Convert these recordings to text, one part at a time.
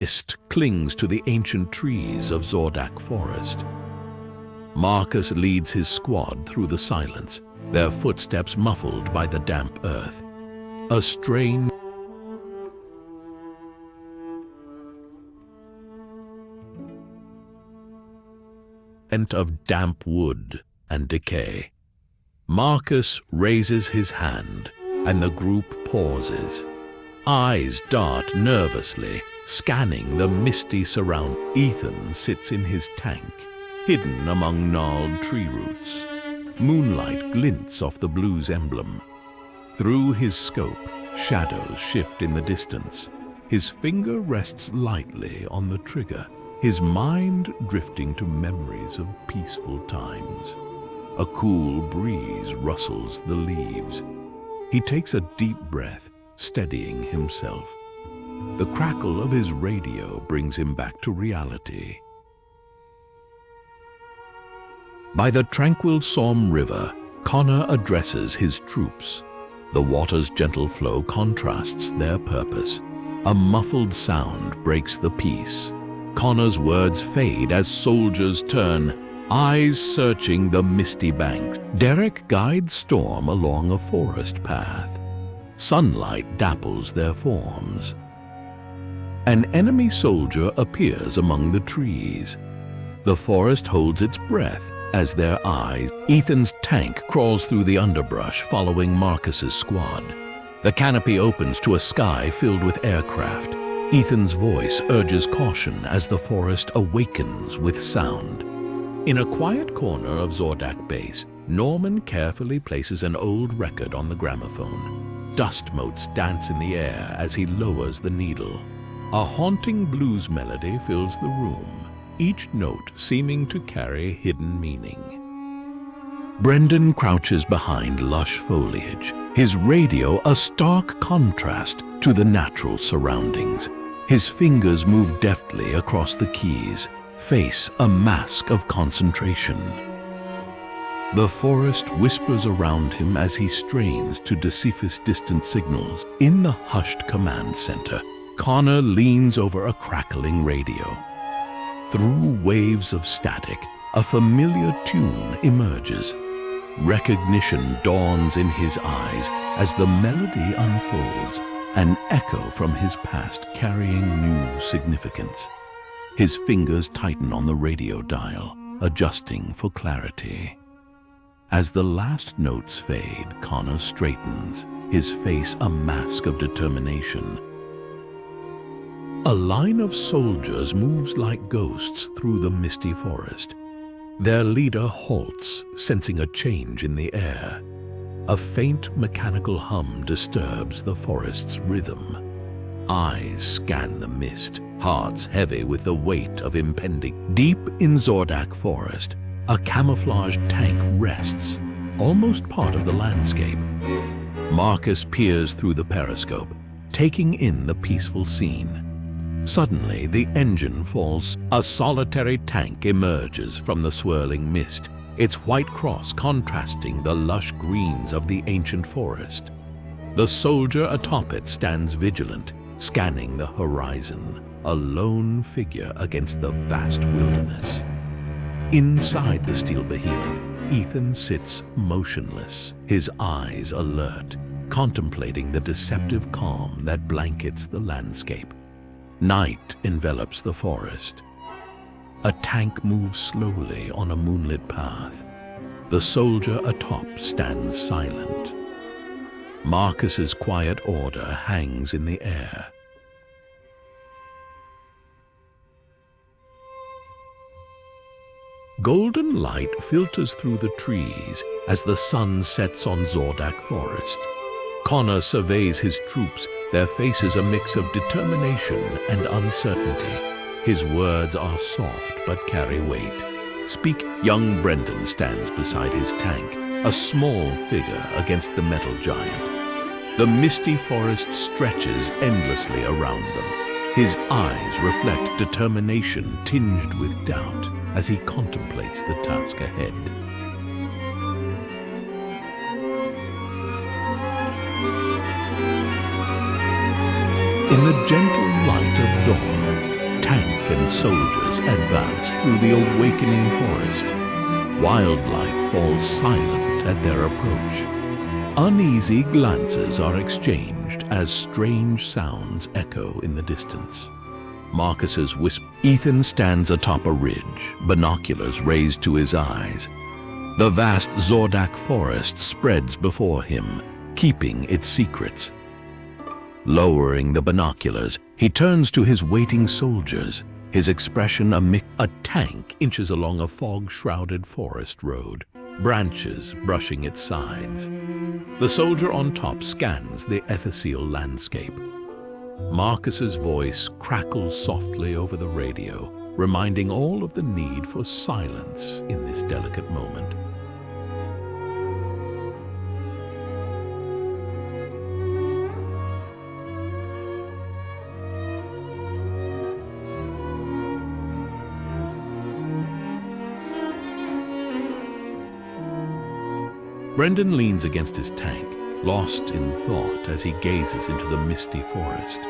Mist clings to the ancient trees of Zordak Forest. Marcus leads his squad through the silence, their footsteps muffled by the damp earth. A strange scent of damp wood and decay. Marcus raises his hand, and the group pauses. Eyes dart nervously, scanning the misty surround. Ethan sits in his tank, hidden among gnarled tree roots. Moonlight glints off the blue's emblem. Through his scope, shadows shift in the distance. His finger rests lightly on the trigger, his mind drifting to memories of peaceful times. A cool breeze rustles the leaves. He takes a deep breath, steadying himself. The crackle of his radio brings him back to reality. By the tranquil Somme River, Connor addresses his troops. The water's gentle flow contrasts their purpose. A muffled sound breaks the peace. Connor's words fade as soldiers turn, eyes searching the misty banks. Derek guides Storm along a forest path. Sunlight dapples their forms. An enemy soldier appears among the trees. The forest holds its breath as their eyes. Ethan's tank crawls through the underbrush following Marcus's squad. The canopy opens to a sky filled with aircraft. Ethan's voice urges caution as the forest awakens with sound. In a quiet corner of Zordak Base, Norman carefully places an old record on the gramophone. Dust motes dance in the air as he lowers the needle. A haunting blues melody fills the room, each note seeming to carry hidden meaning. Brendan crouches behind lush foliage, his radio a stark contrast to the natural surroundings. His fingers move deftly across the keys, face a mask of concentration. The forest whispers around him as he strains to decipher distant signals. In the hushed command center, Connor leans over a crackling radio. Through waves of static, a familiar tune emerges. Recognition dawns in his eyes as the melody unfolds, an echo from his past carrying new significance. His fingers tighten on the radio dial, adjusting for clarity. As the last notes fade, Connor straightens, his face a mask of determination. A line of soldiers moves like ghosts through the misty forest. Their leader halts, sensing a change in the air. A faint mechanical hum disturbs the forest's rhythm. Eyes scan the mist, hearts heavy with the weight of impending. Deep in Zordak Forest, a camouflaged tank rests, almost part of the landscape. Marcus peers through the periscope, taking in the peaceful scene. Suddenly, the engine falls. A solitary tank emerges from the swirling mist, its white cross contrasting the lush greens of the ancient forest. The soldier atop it stands vigilant, scanning the horizon, a lone figure against the vast wilderness. Inside the steel behemoth, Ethan sits motionless, his eyes alert, contemplating the deceptive calm that blankets the landscape. Night envelops the forest. A tank moves slowly on a moonlit path. The soldier atop stands silent. Marcus's quiet order hangs in the air. Golden light filters through the trees as the sun sets on Zordak Forest. Connor surveys his troops, their faces a mix of determination and uncertainty. His words are soft but carry weight. Speak. Young Brendan stands beside his tank, a small figure against the metal giant. The misty forest stretches endlessly around them. His eyes reflect determination tinged with doubt as he contemplates the task ahead. In the gentle light of dawn, soldiers advance through the awakening forest. Wildlife falls silent at their approach. Uneasy glances are exchanged as strange sounds echo in the distance. Marcus's whisper. Ethan stands atop a ridge, binoculars raised to his eyes. The vast Zordak forest spreads before him, keeping its secrets. Lowering the binoculars, he turns to his waiting soldiers, his expression a tank inches along a fog-shrouded forest road, branches brushing its sides. The soldier on top scans the ethereal landscape. Marcus's voice crackles softly over the radio, reminding all of the need for silence in this delicate moment. Brendan leans against his tank, lost in thought as he gazes into the misty forest.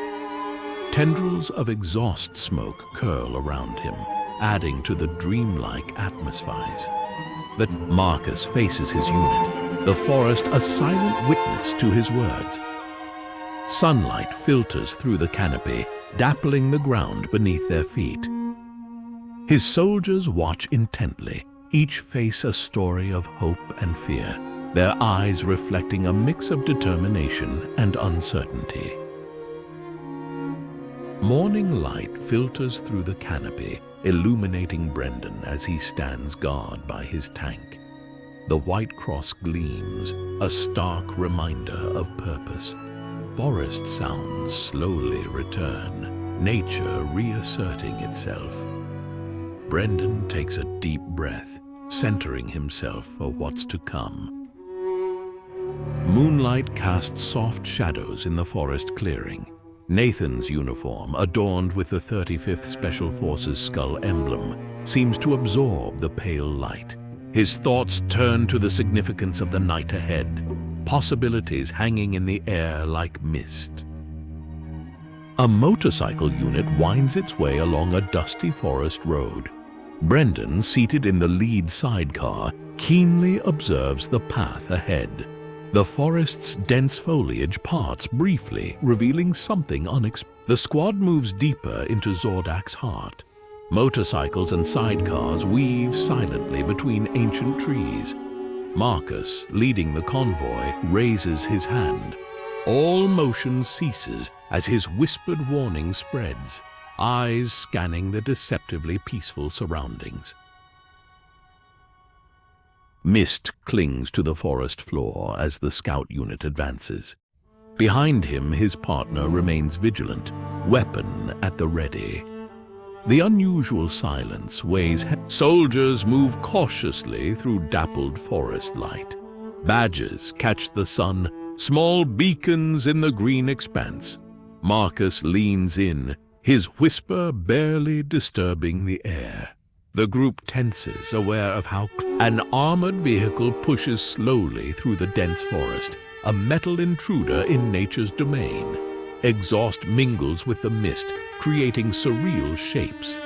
Tendrils of exhaust smoke curl around him, adding to the dreamlike atmospheres. Marcus faces his unit, the forest a silent witness to his words. Sunlight filters through the canopy, dappling the ground beneath their feet. His soldiers watch intently, each face a story of hope and fear, their eyes reflecting a mix of determination and uncertainty. Morning light filters through the canopy, illuminating Brendan as he stands guard by his tank. The white cross gleams, a stark reminder of purpose. Forest sounds slowly return, nature reasserting itself. Brendan takes a deep breath, centering himself for what's to come. Moonlight casts soft shadows in the forest clearing. Nathan's uniform, adorned with the 35th Special Forces skull emblem, seems to absorb the pale light. His thoughts turn to the significance of the night ahead, possibilities hanging in the air like mist. A motorcycle unit winds its way along a dusty forest road. Brendan, seated in the lead sidecar, keenly observes the path ahead. The forest's dense foliage parts briefly, revealing something unexpected. The squad moves deeper into Zordak's heart. Motorcycles and sidecars weave silently between ancient trees. Marcus, leading the convoy, raises his hand. All motion ceases as his whispered warning spreads, eyes scanning the deceptively peaceful surroundings. Mist clings to the forest floor as the scout unit advances. Behind him, his partner remains vigilant, weapon at the ready. The unusual silence weighs heavy. Soldiers move cautiously through dappled forest light. Badgers catch the sun, small beacons in the green expanse. Marcus leans in, his whisper barely disturbing the air. The group tenses, aware of how an armored vehicle pushes slowly through the dense forest, a metal intruder in nature's domain. Exhaust mingles with the mist, creating surreal shapes.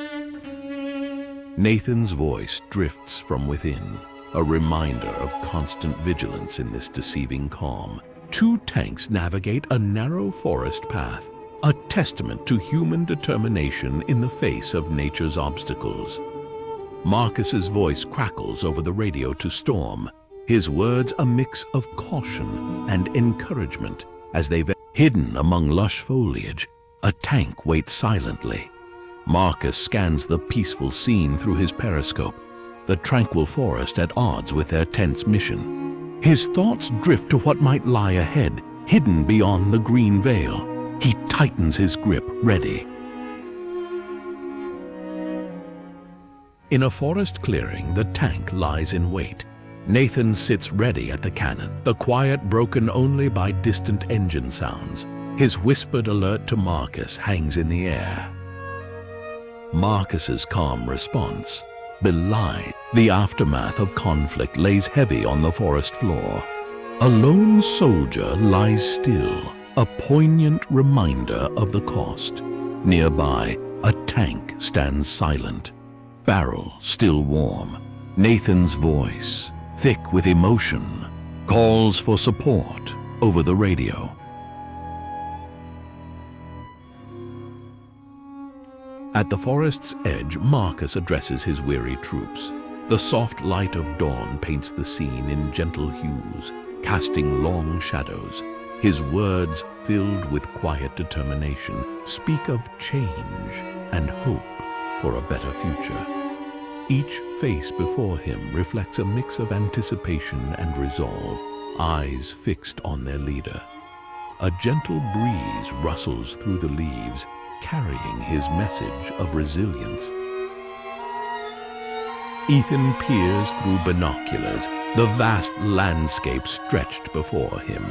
Nathan's voice drifts from within, a reminder of constant vigilance in this deceiving calm. Two tanks navigate a narrow forest path, a testament to human determination in the face of nature's obstacles. Marcus's voice crackles over the radio to Storm, his words a mix of caution and encouragement as they've hidden among lush foliage. A tank waits silently. Marcus scans the peaceful scene through his periscope, the tranquil forest at odds with their tense mission. His thoughts drift to what might lie ahead, hidden beyond the green veil. He tightens his grip, ready. In a forest clearing, the tank lies in wait. Nathan sits ready at the cannon, the quiet broken only by distant engine sounds. His whispered alert to Marcus hangs in the air. Marcus's calm response belies. The aftermath of conflict lays heavy on the forest floor. A lone soldier lies still, a poignant reminder of the cost. Nearby, a tank stands silent, barrel still warm. Nathan's voice, thick with emotion, calls for support over the radio. At the forest's edge, Marcus addresses his weary troops. The soft light of dawn paints the scene in gentle hues, casting long shadows. His words, filled with quiet determination, speak of change and hope for a better future. Each face before him reflects a mix of anticipation and resolve, eyes fixed on their leader. A gentle breeze rustles through the leaves, carrying his message of resilience. Ethan peers through binoculars, the vast landscape stretched before him.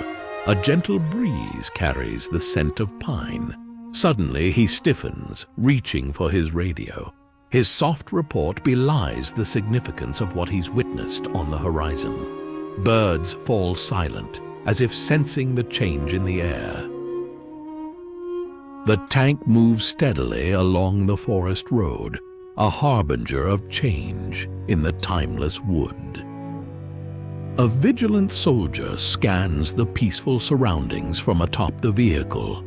A gentle breeze carries the scent of pine. Suddenly he stiffens, reaching for his radio. His soft report belies the significance of what he's witnessed on the horizon. Birds fall silent, as if sensing the change in the air. The tank moves steadily along the forest road, a harbinger of change in the timeless wood. A vigilant soldier scans the peaceful surroundings from atop the vehicle.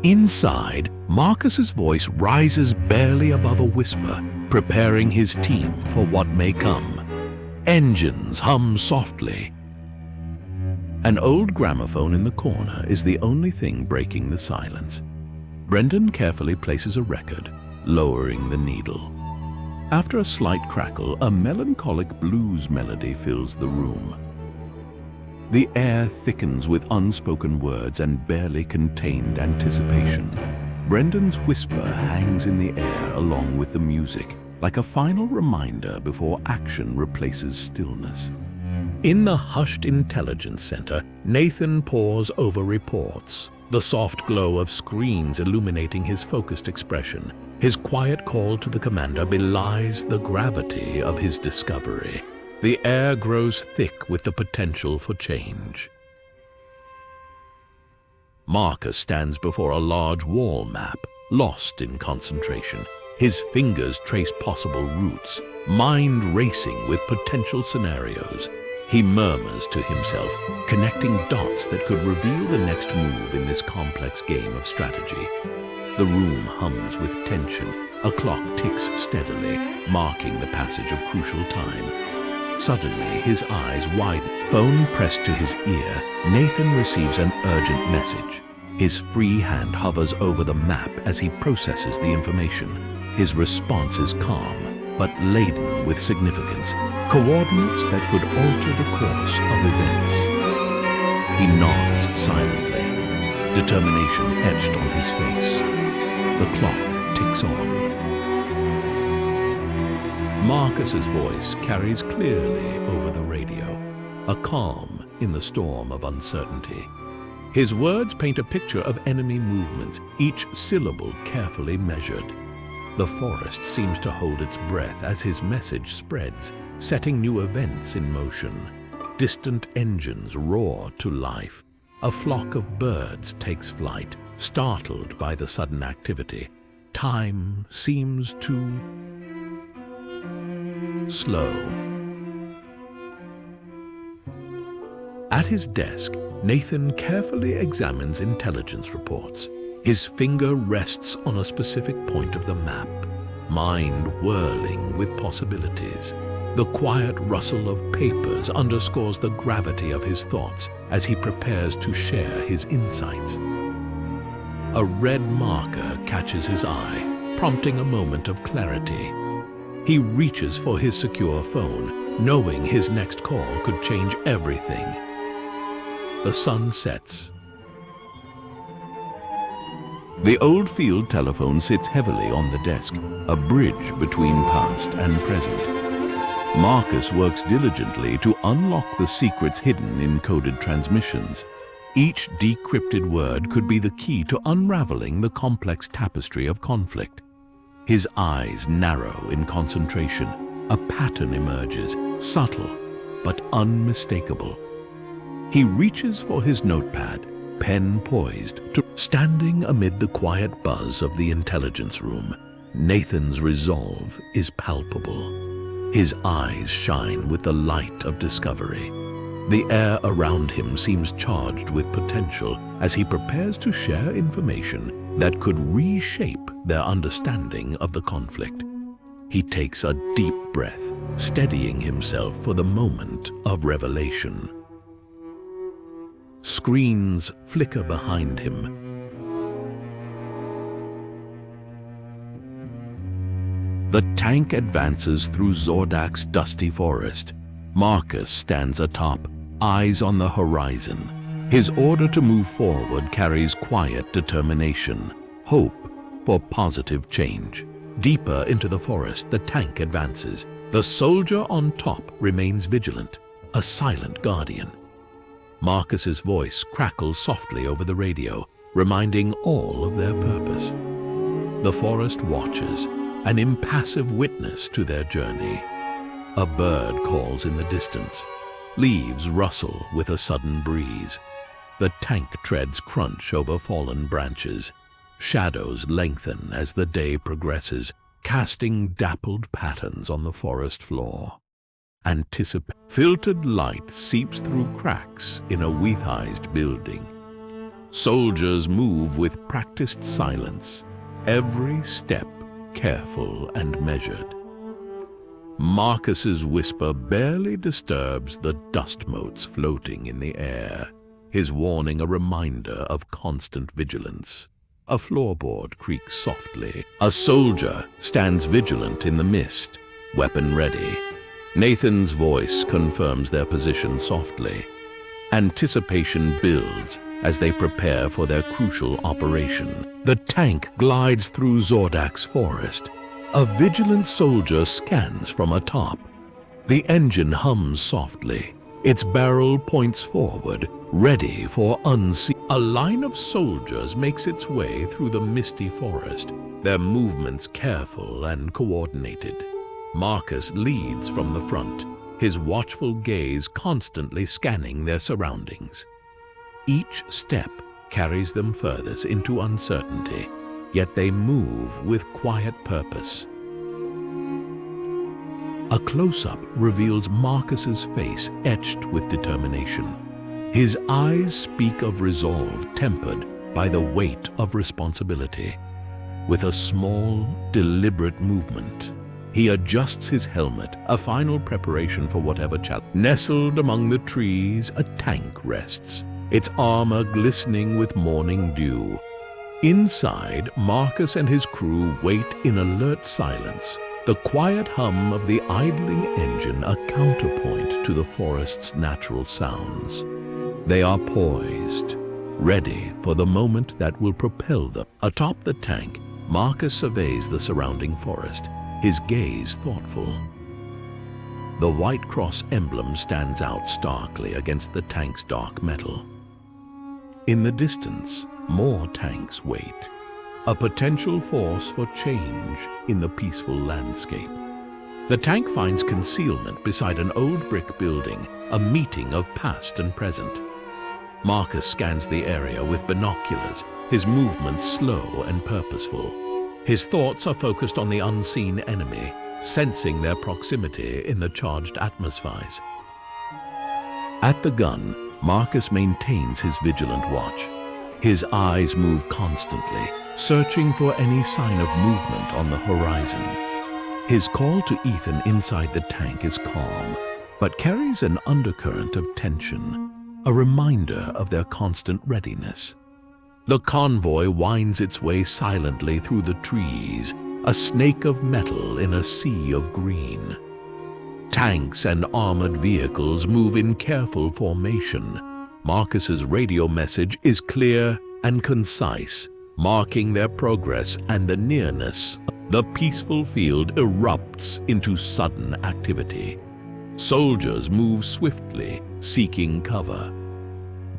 Inside, Marcus's voice rises barely above a whisper, preparing his team for what may come. Engines hum softly. An old gramophone in the corner is the only thing breaking the silence. Brendan carefully places a record, lowering the needle. After a slight crackle, a melancholic blues melody fills the room. The air thickens with unspoken words and barely contained anticipation. Brendan's whisper hangs in the air along with the music, like a final reminder before action replaces stillness. In the hushed intelligence center, Nathan pores over reports, the soft glow of screens illuminating his focused expression. His quiet call to the commander belies the gravity of his discovery. The air grows thick with the potential for change. Marcus stands before a large wall map, lost in concentration. His fingers trace possible routes, mind racing with potential scenarios. He murmurs to himself, connecting dots that could reveal the next move in this complex game of strategy. The room hums with tension. A clock ticks steadily, marking the passage of crucial time. Suddenly, his eyes widen. Phone pressed to his ear, Nathan receives an urgent message. His free hand hovers over the map as he processes the information. His response is calm, but laden with significance, coordinates that could alter the course of events. He nods silently, determination etched on his face. The clock ticks on. Marcus's voice carries clearly over the radio, a calm in the storm of uncertainty. His words paint a picture of enemy movements, each syllable carefully measured. The forest seems to hold its breath as his message spreads, setting new events in motion. Distant engines roar to life. A flock of birds takes flight, startled by the sudden activity. Time seems to slow. At his desk, Nathan carefully examines intelligence reports. His finger rests on a specific point of the map, mind whirling with possibilities. The quiet rustle of papers underscores the gravity of his thoughts as he prepares to share his insights. A red marker catches his eye, prompting a moment of clarity. He reaches for his secure phone, knowing his next call could change everything. The sun sets. The old field telephone sits heavily on the desk, a bridge between past and present. Marcus works diligently to unlock the secrets hidden in coded transmissions. Each decrypted word could be the key to unraveling the complex tapestry of conflict. His eyes narrow in concentration. A pattern emerges, subtle but unmistakable. He reaches for his notepad, pen poised, standing amid the quiet buzz of the intelligence room. Nathan's resolve is palpable. His eyes shine with the light of discovery. The air around him seems charged with potential as he prepares to share information that could reshape their understanding of the conflict. He takes a deep breath, steadying himself for the moment of revelation. Screens flicker behind him. The tank advances through Zordak's dusty forest. Marcus stands atop, eyes on the horizon. His order to move forward carries quiet determination, hope for positive change. Deeper into the forest, the tank advances. The soldier on top remains vigilant, a silent guardian. Marcus's voice crackles softly over the radio, reminding all of their purpose. The forest watches, an impassive witness to their journey. A bird calls in the distance. Leaves rustle with a sudden breeze. The tank treads crunch over fallen branches. Shadows lengthen as the day progresses, casting dappled patterns on the forest floor. Filtered light seeps through cracks in a weatheized building. Soldiers move with practiced silence, every step careful and measured. Marcus's whisper barely disturbs the dust motes floating in the air, his warning a reminder of constant vigilance. A floorboard creaks softly. A soldier stands vigilant in the mist, weapon ready. Nathan's voice confirms their position softly. Anticipation builds as they prepare for their crucial operation. The tank glides through Zordak's forest. A vigilant soldier scans from atop. The engine hums softly. Its barrel points forward, ready for unseen. A line of soldiers makes its way through the misty forest, their movements careful and coordinated. Marcus leads from the front, his watchful gaze constantly scanning their surroundings. Each step carries them furthest into uncertainty, yet they move with quiet purpose. A close-up reveals Marcus's face etched with determination. His eyes speak of resolve tempered by the weight of responsibility. With a small, deliberate movement, he adjusts his helmet, a final preparation for whatever challenge. Nestled among the trees, a tank rests, its armor glistening with morning dew. Inside, Marcus and his crew wait in alert silence, the quiet hum of the idling engine a counterpoint to the forest's natural sounds. They are poised, ready for the moment that will propel them. Atop the tank, Marcus surveys the surrounding forest, his gaze thoughtful. The White Cross emblem stands out starkly against the tank's dark metal. In the distance, more tanks wait, a potential force for change in the peaceful landscape. The tank finds concealment beside an old brick building, a meeting of past and present. Marcus scans the area with binoculars, his movements slow and purposeful. His thoughts are focused on the unseen enemy, sensing their proximity in the charged atmospheres. At the gun, Marcus maintains his vigilant watch. His eyes move constantly, searching for any sign of movement on the horizon. His call to Ethan inside the tank is calm, but carries an undercurrent of tension, a reminder of their constant readiness. The convoy winds its way silently through the trees, a snake of metal in a sea of green. Tanks and armored vehicles move in careful formation. Marcus's radio message is clear and concise, marking their progress and the nearness. The peaceful field erupts into sudden activity. Soldiers move swiftly, seeking cover.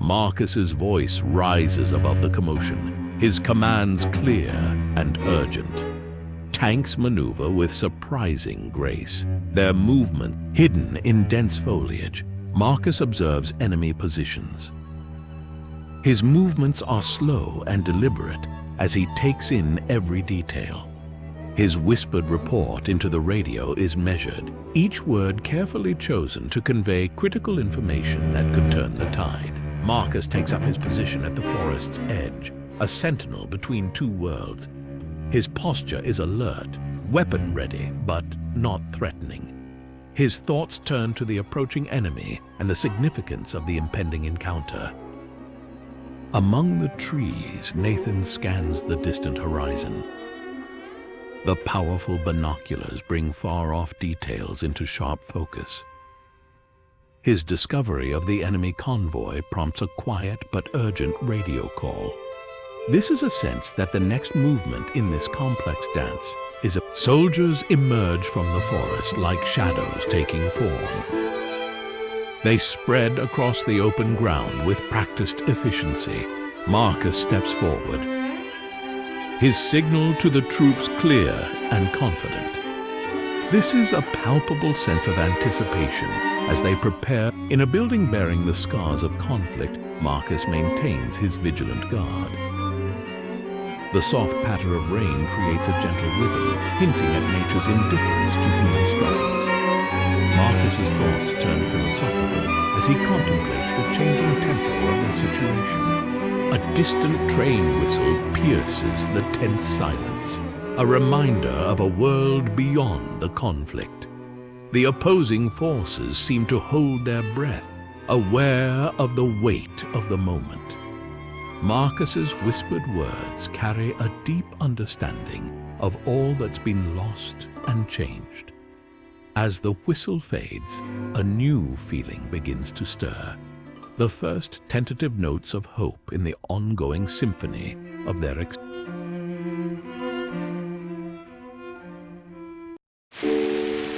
Marcus's voice rises above the commotion, his commands clear and urgent. Tanks maneuver with surprising grace, their movement hidden in dense foliage. Marcus observes enemy positions. His movements are slow and deliberate as he takes in every detail. His whispered report into the radio is measured, each word carefully chosen to convey critical information that could turn the tide. Marcus takes up his position at the forest's edge, a sentinel between two worlds. His posture is alert, weapon ready, but not threatening. His thoughts turn to the approaching enemy and the significance of the impending encounter. Among the trees, Nathan scans the distant horizon. The powerful binoculars bring far-off details into sharp focus. His discovery of the enemy convoy prompts a quiet but urgent radio call. This is a sense that the next movement in this complex dance is soldiers emerge from the forest like shadows taking form. They spread across the open ground with practiced efficiency. Marcus steps forward, his signal to the troops clear and confident. This is a palpable sense of anticipation as they prepare. In a building bearing the scars of conflict, Marcus maintains his vigilant guard. The soft patter of rain creates a gentle rhythm, hinting at nature's indifference to human struggles. Marcus's thoughts turn philosophical as he contemplates the changing tempo of their situation. A distant train whistle pierces the tense silence, a reminder of a world beyond the conflict. The opposing forces seem to hold their breath, aware of the weight of the moment. Marcus's whispered words carry a deep understanding of all that's been lost and changed. As the whistle fades, a new feeling begins to stir, the first tentative notes of hope in the ongoing symphony of their experience.